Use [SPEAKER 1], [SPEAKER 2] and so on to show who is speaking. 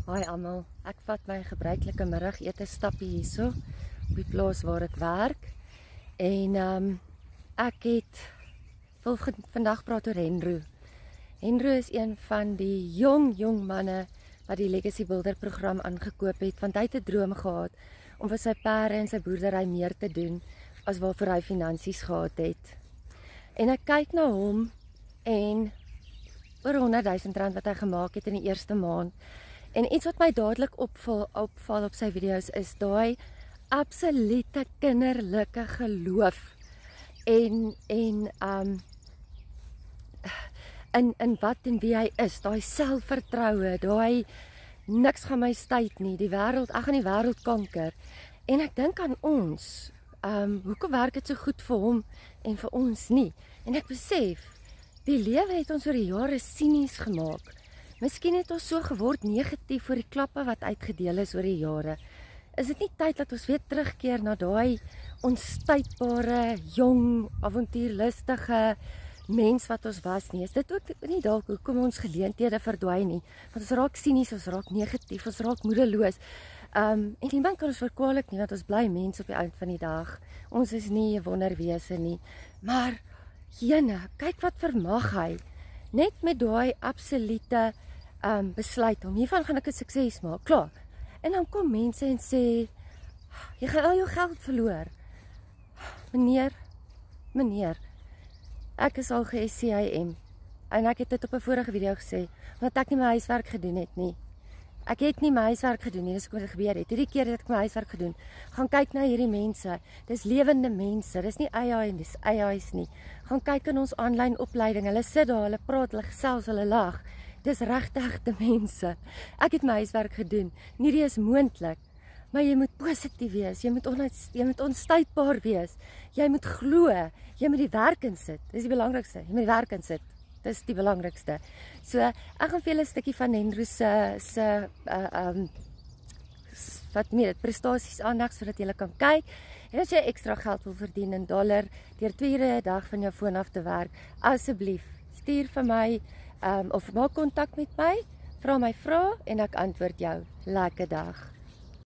[SPEAKER 1] Hi almal, ek vat my gebruikelike middagete stappie hierso op die plaas waar ek werk. En ek het wil vandag praat oor Henro. Henro is een van die jong manne wat die Legacy Builder program aangekoop het, want hy het 'n droom gehad om vir sy perde en sy boerdery meer te doen as waarvoor hy finansies gehad het. En ek kyk na hom en oor R100,000 wat hy gemaak het in die eerste maand. En iets wat my dadelik opval op sy video's is daai absolute kinderlike geloof in wat en wie hy is, daai selfvertroue, daai niks gaan my stuit nie, ek gaan die wêreld kanker. En ek dink aan ons, hoekom werk dit so goed vir hom en vir ons nie? En ek besef, die lewe het ons oor die jare sinies gemaak. Miskien het ons so geword negatief oor die klappe wat uitgedeel is oor die jare. Is dit nie tyd dat ons weer terugkeer na daai onstuitbare, jong, avontuurlustige mens wat ons was nie? Is dit ook nie dalk hoekom ons geleenthede verdwyn nie? Want ons raak sinies, ons raak negatief, ons raak moedeloos. En niemand kan ons verkwalik nie, want ons bly mens op die eind van die dag. Ons is nie 'n wonderwese nie. Maar, jene, kyk wat vermag hy. Net met daai absolute besluit om hiervan gaan ek 'n sukses maak, klaar. En dan kom mense en sê, jy gaan al jou geld verloor. Meneer, ek is al ge-SCIM en ek het dit op 'n vorige video gesê, want ek nie my huiswerk gedoen het nie. Ek het nie my huiswerk gedoen nie, dis wat dit gebeur het. Hierdie keer het ek my huiswerk gedoen. Gaan kyk na hierdie mense. Dis lewende mense. Dis nie AI en dis AI's nie. Gaan kyk in ons aanlyn opleiding. Hulle sit daar, hulle praat, hulle gesels, hulle lag. Dis regte mense. Ek het my huiswerk gedoen. Nie dit is moontlik. Maar jy moet positief wees. Jy moet onstuitbaar wees. Jy moet glo. Jy moet die werk insit. Dis die belangrikste. Jy moet die werk insit. Dis die belangrikste. So, ek gaan vir julle 'n stukkie van Henro se prestasies aandag sodat julle kan kyk. En as jy ekstra geld wil verdien in dollar deur 2 ure 'n dag van jou foon af te werk, asseblief stuur vir my of maak kontak met my, vra my vrae en ek antwoord jou. Lekker dag.